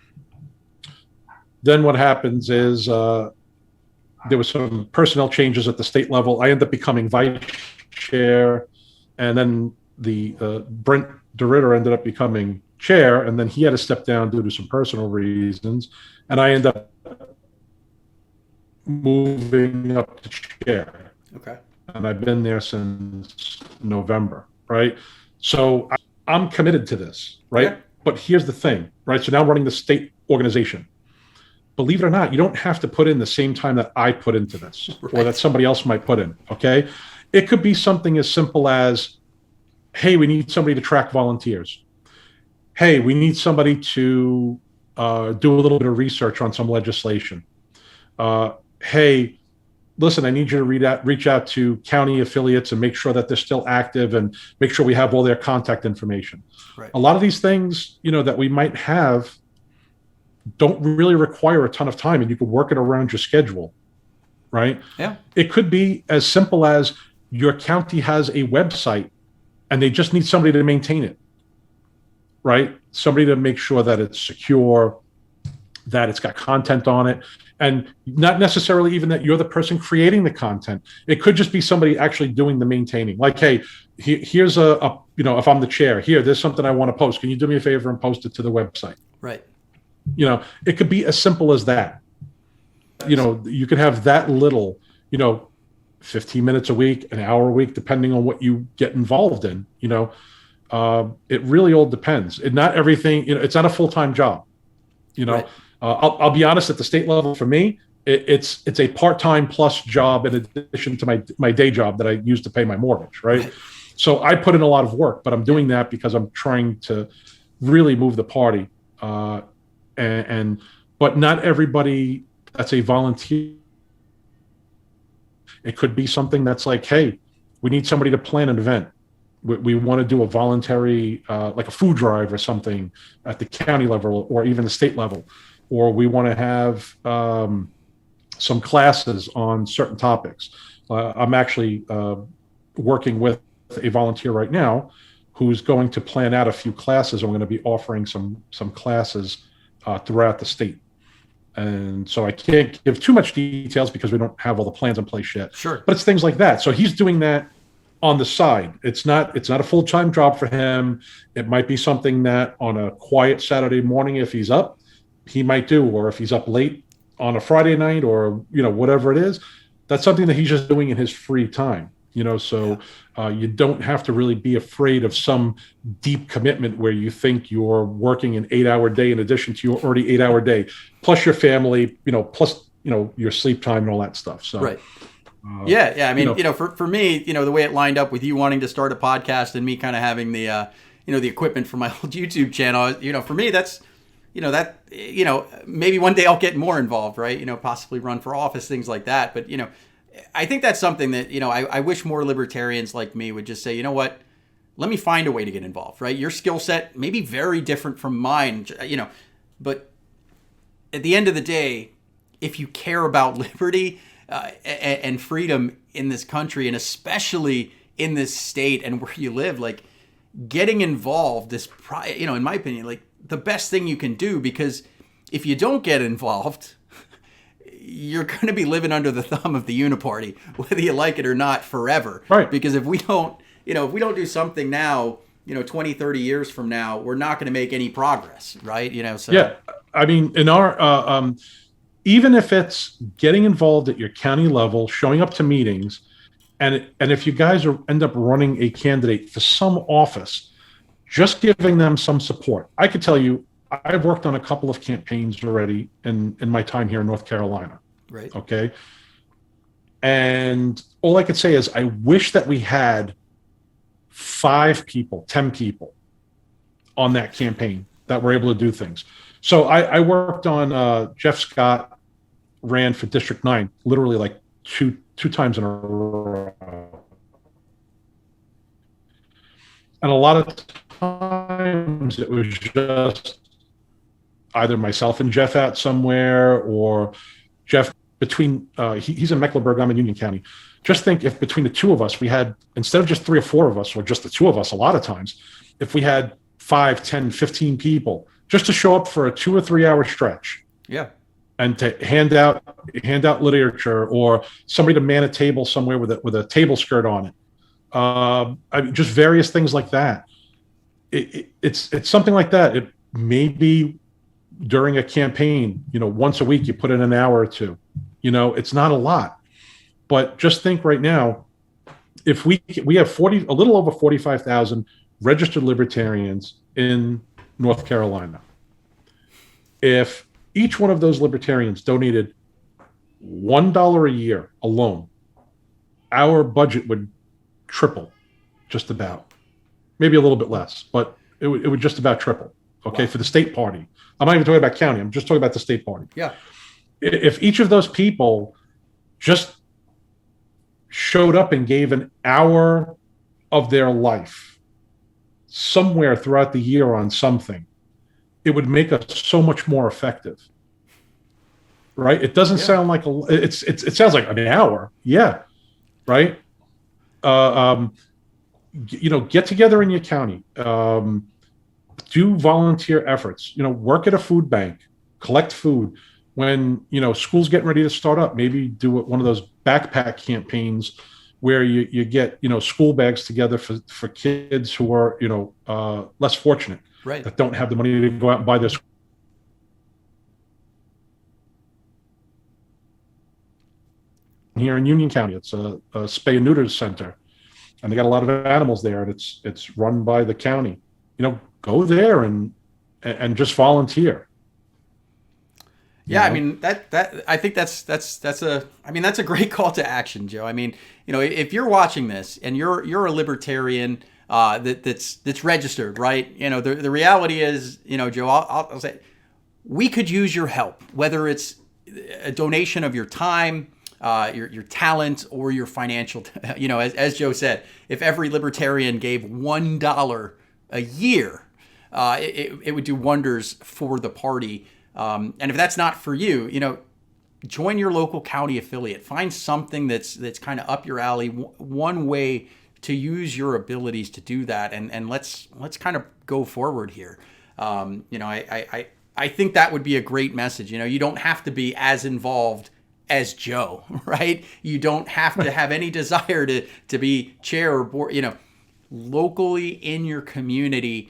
then what happens is there was some personnel changes at the state level. I ended up becoming vice chair, and then the Brent DeRitter ended up becoming chair, and then he had to step down due to some personal reasons, and I ended up moving up to chair. Okay. And I've been there since November, right? So I'm committed to this, right? Yeah. But here's the thing, right? So now I'm running the state organization. Believe it or not, you don't have to put in the same time that I put into this, right, or that somebody else might put in, okay? It could be something as simple as, hey, we need somebody to track volunteers. Hey, we need somebody to do a little bit of research on some legislation. Hey, listen, I need you to reach out to county affiliates and make sure that they're still active and make sure we have all their contact information. Right. A lot of these things, that we might have don't really require a ton of time, and you can work it around your schedule, right? Yeah. It could be as simple as your county has a website and they just need somebody to maintain it, right? Somebody to make sure that it's secure, that it's got content on it, and not necessarily even that you're the person creating the content. It could just be somebody actually doing the maintaining. Like, hey, here's a if I'm the chair, there's something I want to post. Can you do me a favor and post it to the website? Right. It could be as simple as that. You could have that little, 15 minutes a week, an hour a week, depending on what you get involved in. It really all depends. And not everything, it's not a full-time job. Right. I'll be honest, at the state level, for me, it's a part-time plus job in addition to my day job that I use to pay my mortgage, right? So I put in a lot of work, but I'm doing that because I'm trying to really move the party. But not everybody that's a volunteer. It could be something that's like, hey, we need somebody to plan an event. We want to do a voluntary, like a food drive or something at the county level or even the state level. Or we want to have some classes on certain topics. I'm actually working with a volunteer right now who's going to plan out a few classes. I'm going to be offering some classes throughout the state. And so I can't give too much details because we don't have all the plans in place yet. Sure. But it's things like that. So he's doing that on the side. It's not a full-time job for him. It might be something that on a quiet Saturday morning, if he's up, he might do, or if he's up late on a Friday night or, whatever it is, that's something that he's just doing in his free time. So you don't have to really be afraid of some deep commitment where you think you're working an 8-hour day in addition to your already 8-hour day, plus your family, plus, your sleep time and all that stuff. So, right. Yeah. I mean, for me, the way it lined up with you wanting to start a podcast and me kind of having the, the equipment for my old YouTube channel, for me, that's, maybe one day I'll get more involved, right? Possibly run for office, things like that. But, I think that's something that, I wish more libertarians like me would just say, you know what, let me find a way to get involved, right? Your skill set may be very different from mine, but at the end of the day, if you care about liberty and freedom in this country, and especially in this state and where you live, like getting involved is, in my opinion, like the best thing you can do, because if you don't get involved, you're going to be living under the thumb of the uniparty, whether you like it or not, forever. Right. Because if we don't do something now, 20, 30 years from now, we're not going to make any progress, right? So. Yeah. I mean, in our, even if it's getting involved at your county level, showing up to meetings, and if you guys end up running a candidate for some office, just giving them some support. I could tell you, I've worked on a couple of campaigns already in my time here in North Carolina. Right. Okay. And all I could say is I wish that we had 5 people, 10 people on that campaign that were able to do things. So I worked on Jeff Scott ran for District 9, literally like two times in a row. And a lot of times it was just either myself and Jeff out somewhere, or Jeff between, he's in Mecklenburg, I'm in Union County. Just think if between the two of us, we had, instead of just 3 or 4 of us, or just the 2 of us, a lot of times, if we had 5, 10, 15 people, just to show up for a 2 or 3 hour stretch. Yeah. And to hand out literature, or somebody to man a table somewhere with a table skirt on it. I mean, just various things like that. It's something like that. It may be during a campaign, once a week, you put in an hour or 2, it's not a lot, but just think right now, if we have a little over 45,000 registered libertarians in North Carolina. If each one of those libertarians donated $1 a year alone, our budget would triple, just about. Maybe a little bit less, but it would just about triple. Okay, wow. For the state party. I'm not even talking about county. I'm just talking about the state party. Yeah. If each of those people just showed up and gave an hour of their life somewhere throughout the year on something, it would make us so much more effective. Right? It doesn't sound like it sounds like an hour. Yeah. Right? Get together in your county. Do volunteer efforts. Work at a food bank. collect food. When, school's getting ready to start up, maybe do one of those backpack campaigns where you get, school bags together for kids who are, less fortunate, Right. that don't have the money to go out and buy their here in Union County. It's a spay and neuter center, and they got a lot of animals there, and it's run by the county. Go there and just volunteer. Yeah, I mean that I think that's a great call to action, Joe. I mean, if you're watching this and you're a libertarian that's registered, right? The reality is, Joe, I'll say we could use your help, whether it's a donation of your time, your talent, or your financial. As Joe said, if every libertarian gave $1 a year, it would do wonders for the party. And if that's not for you, join your local county affiliate. Find something that's kind of up your alley. One way to use your abilities to do that, and let's kind of go forward here. I think that would be a great message. You don't have to be as involved as Joe, right? You don't have to have any desire to be chair or board. Locally in your community.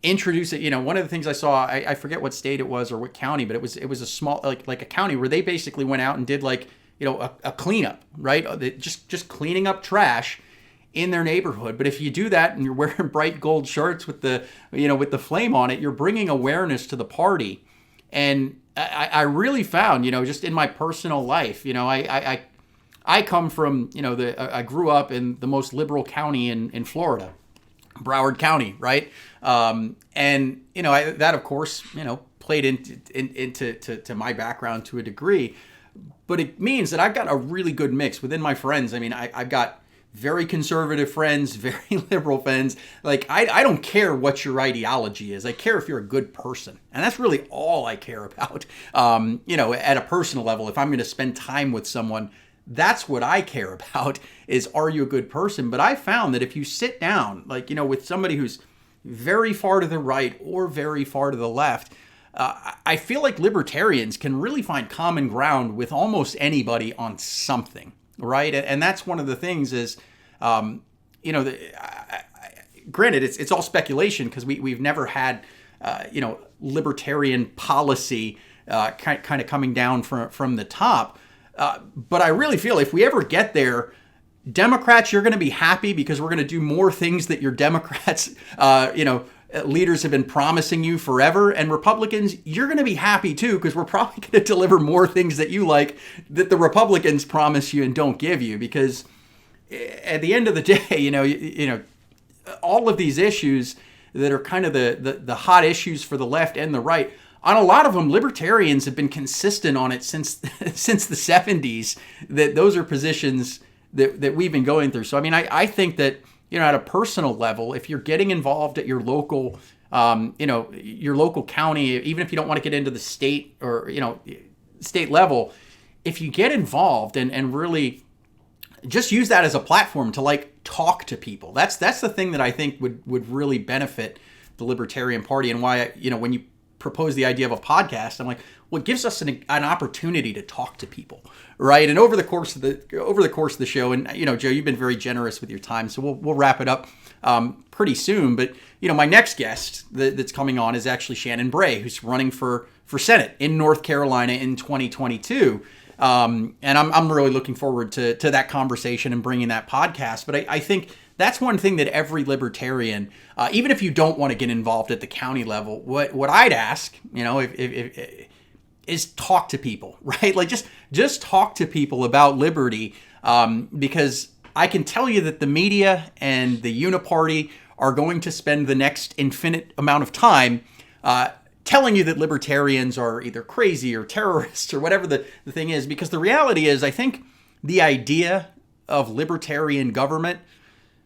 Introduce it. One of the things I saw, I forget what state it was or what county, but it was a small, like a county where they basically went out and did a cleanup, right? Just cleaning up trash in their neighborhood. But if you do that and you're wearing bright gold shirts with the flame on it, you're bringing awareness to the party. And I really found, just in my personal life, I come from, I grew up in the most liberal county in Florida, Broward County, right? And that of course, played into my background to a degree, but it means that I've got a really good mix within my friends. I mean, I've got very conservative friends, very liberal friends. Like I don't care what your ideology is. I care if you're a good person, and that's really all I care about. At a personal level, if I'm going to spend time with someone, that's what I care about, is are you a good person? But I found that if you sit down, with somebody who's very far to the right or very far to the left, I feel like libertarians can really find common ground with almost anybody on something, right? And that's one of the things is, granted, it's all speculation because we've never had, libertarian policy kind of coming down from the top. But I really feel if we ever get there, Democrats, you're going to be happy because we're going to do more things that your Democrats, leaders have been promising you forever. And Republicans, you're going to be happy too because we're probably going to deliver more things that you like that the Republicans promise you and don't give you. Because at the end of the day, all of these issues that are kind of the hot issues for the left and the right, on a lot of them, libertarians have been consistent on it since the 70s, that those are positions that we've been going through. So, I mean, I think that, at a personal level, if you're getting involved at your local, your local county, even if you don't want to get into the state or, state level, if you get involved and really just use that as a platform to talk to people, that's the thing that I think would really benefit the Libertarian Party, and why, when you propose the idea of a podcast, I'm like, well, it gives us an opportunity to talk to people, right? And over the course of the show, and Joe, you've been very generous with your time, so we'll wrap it up pretty soon. But my next guest that's coming on is actually Shannon Bray, who's running for Senate in North Carolina in 2022. And I'm really looking forward to that conversation and bringing that podcast. But I think that's one thing that every libertarian, even if you don't want to get involved at the county level, what I'd ask, if is talk to people, right? Just talk to people about liberty, because I can tell you that the media and the uniparty are going to spend the next infinite amount of time telling you that libertarians are either crazy or terrorists or whatever the thing is, because the reality is, I think the idea of libertarian government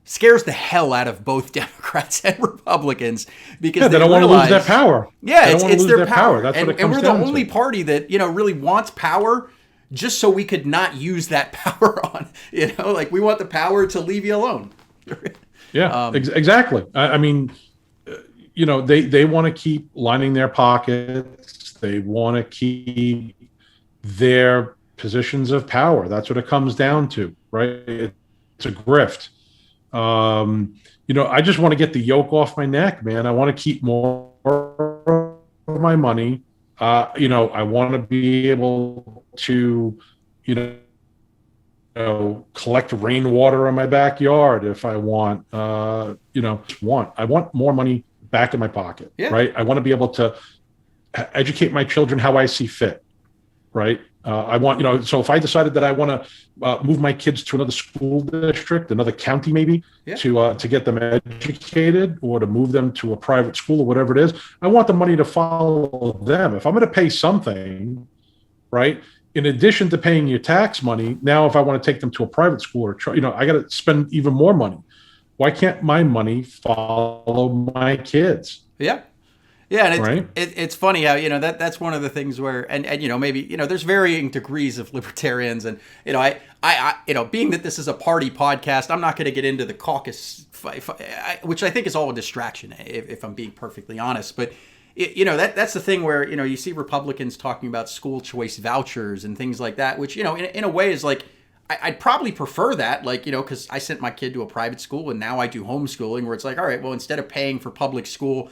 scares the hell out of both Democrats and Republicans, because they don't want to lose their power. Yeah, it's their power. That's what it comes and we're the down only to. Party that really wants power, just so we could not use that power on. We want the power to leave you alone. Yeah, exactly. I mean, they want to keep lining their pockets. They want to keep their positions of power. That's what it comes down to, right? It's a grift. I just want to get the yoke off my neck, man. I want to keep more of my money. I want to be able to, collect rainwater in my backyard if I want. I want more money back in my pocket, right? I want to be able to educate my children how I see fit, right? I want, so if I decided that I want to move my kids to another school district, another county maybe, to get them educated, or to move them to a private school or whatever it is, I want the money to follow them. If I'm going to pay something, right, in addition to paying your tax money, now if I want to take them to a private school, or I got to spend even more money. Why can't my money follow my kids? Yeah, and it's funny how that's one of the things where and maybe there's varying degrees of libertarians, and I being that this is a party podcast, I'm not going to get into the caucus fight, which I think is all a distraction if I'm being perfectly honest. But that's the thing where you see Republicans talking about school choice vouchers and things like that, which in a way is like I'd probably prefer that, because I sent my kid to a private school and now I do homeschooling, where it's like, all right, well, instead of paying for public school.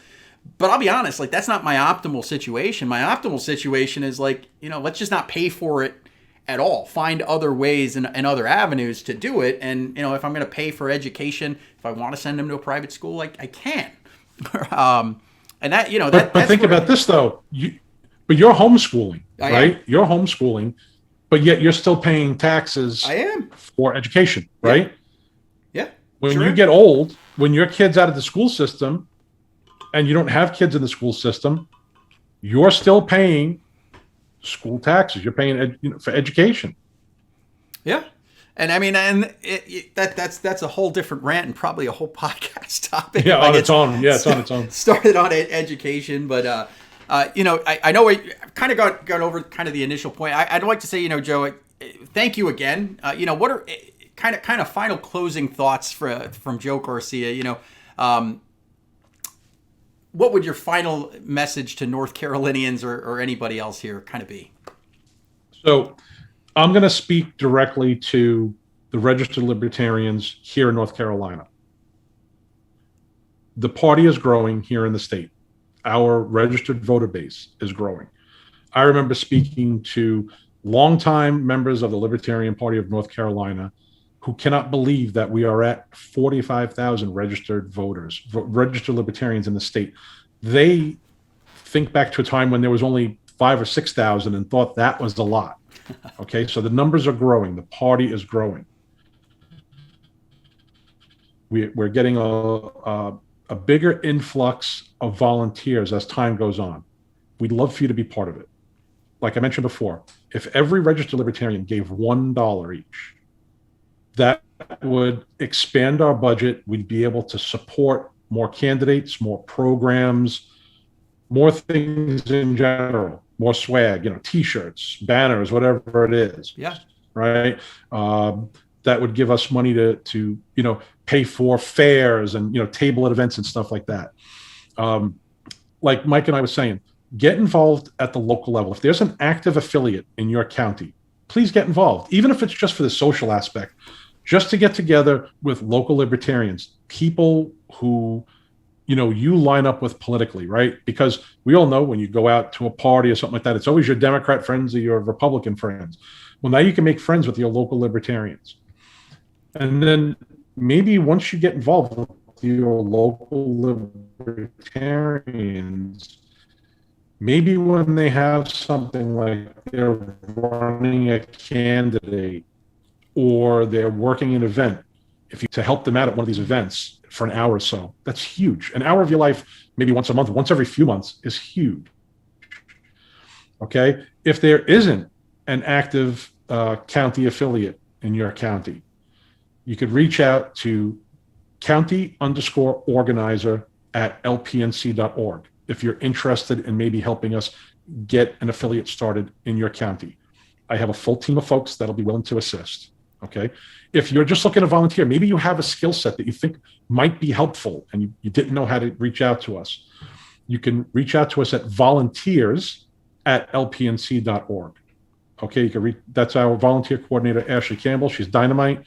But I'll be honest, that's not my optimal situation. My optimal situation is let's just not pay for it at all. Find other ways and other avenues to do it. And, if I'm going to pay for education, if I want to send them to a private school, I can. And that, But think about this, though. But you're homeschooling, right? You're homeschooling, but yet you're still paying taxes for education, right? Yeah. When you get old, when your kid's out of the school system, and you don't have kids in the school system, you're still paying school taxes. You're paying for education. Yeah. And I mean, that's a whole different rant and probably a whole podcast topic. Yeah, on its own. Yeah, it's on its own. Started on education, but I know I kind of got over kind of the initial point. I'd like to say, Joe, thank you again. What are kind of final closing thoughts from Joe Garcia? What would your final message to North Carolinians or anybody else here kind of be? So I'm going to speak directly to the registered libertarians here in North Carolina. The party is growing here in the state. Our registered voter base is growing. I remember speaking to longtime members of the Libertarian Party of North Carolina who cannot believe that we are at 45,000 registered voters, registered libertarians in the state. They think back to a time when there was only 5,000 or 6,000 and thought that was a lot. Okay, so the numbers are growing. The party is growing. We're getting a bigger influx of volunteers as time goes on. We'd love for you to be part of it. Like I mentioned before, if every registered libertarian gave $1 each, that would expand our budget. We'd be able to support more candidates, more programs, more things in general, more swag, T-shirts, banners, whatever it is. Yeah. Right. That would give us money to pay for fairs and, table at events and stuff like that. Like Mike and I was saying, get involved at the local level. If there's an active affiliate in your county, please get involved, even if it's just for the social aspect. Just to get together with local libertarians, people who, you line up with politically, right? Because we all know when you go out to a party or something like that, it's always your Democrat friends or your Republican friends. Well, now you can make friends with your local libertarians. And then maybe once you get involved with your local libertarians, maybe when they have something like they're running a candidate, or they're working an event, to help them out at one of these events for an hour or so, that's huge. An hour of your life, maybe once a month, once every few months, is huge. Okay? If there isn't an active county affiliate in your county, you could reach out to county_organizer@lpnc.org if you're interested in maybe helping us get an affiliate started in your county. I have a full team of folks that'll be willing to assist. Okay. If you're just looking to volunteer, maybe you have a skill set that you think might be helpful and you didn't know how to reach out to us. You can reach out to us at volunteers at lpnc.org. Okay, you can read. That's our volunteer coordinator, Ashley Campbell. She's dynamite.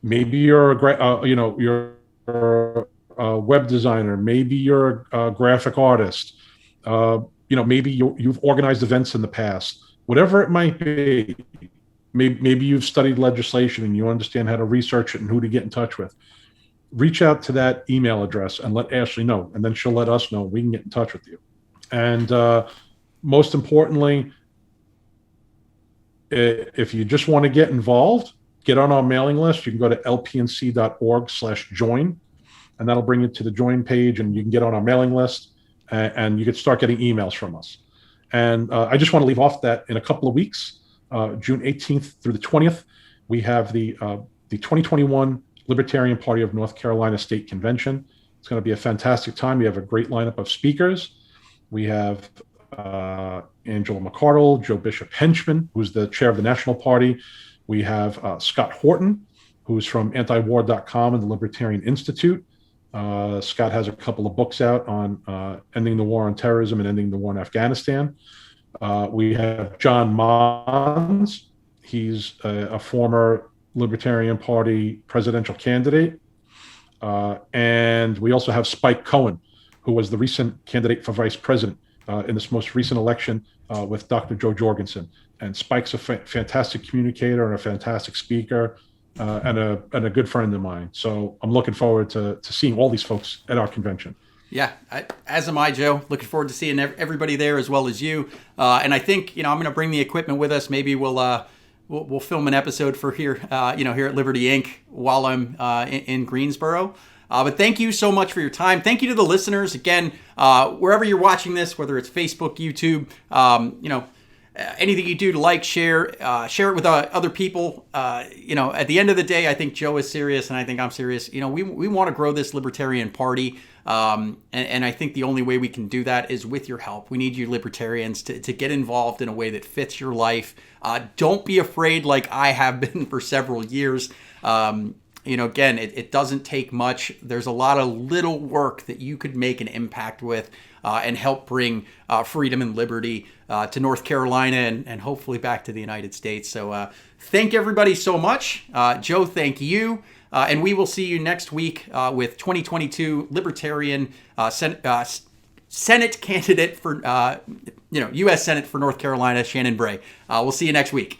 Maybe you're you're a web designer. Maybe you're a graphic artist. Maybe you've organized events in the past. Whatever it might be, maybe you've studied legislation and you understand how to research it and who to get in touch with. Reach out to that email address and let Ashley know, and then she'll let us know. We can get in touch with you. And most importantly, if you just want to get involved, get on our mailing list. You can go to lpnc.org/join, and that'll bring you to the join page, and you can get on our mailing list, and you can start getting emails from us. And I just want to leave off that in a couple of weeks, June 18th through the 20th, we have the 2021 Libertarian Party of North Carolina State Convention. It's going to be a fantastic time. We have a great lineup of speakers. We have Angela McCardle, Joe Bishop Henchman, who's the chair of the National Party. We have Scott Horton, who's from antiwar.com and the Libertarian Institute. Scott has a couple of books out on ending the war on terrorism and ending the war in Afghanistan. We have John Mons. He's a former Libertarian Party presidential candidate. And we also have Spike Cohen, who was the recent candidate for vice president in this most recent election with Dr. Joe Jorgensen. And Spike's a fantastic communicator and a fantastic speaker and a good friend of mine. So I'm looking forward to seeing all these folks at our convention. Yeah, as am I, Joe. Looking forward to seeing everybody there as well as you. And I think, I'm going to bring the equipment with us. Maybe we'll film an episode for here, here at Liberty Inc. while I'm in Greensboro. But thank you so much for your time. Thank you to the listeners. Again, wherever you're watching this, whether it's Facebook, YouTube, anything you do to like, share it with other people. At the end of the day, I think Joe is serious and I think I'm serious. We want to grow this Libertarian Party. And I think the only way we can do that is with your help. We need you libertarians to get involved in a way that fits your life. Don't be afraid like I have been for several years. Again, it doesn't take much. There's a lot of little work that you could make an impact with and help bring freedom and liberty to North Carolina and hopefully back to the United States. So thank everybody so much. Joe, thank you. And we will see you next week with 2022 Libertarian Senate candidate for, U.S. Senate for North Carolina, Shannon Bray. We'll see you next week.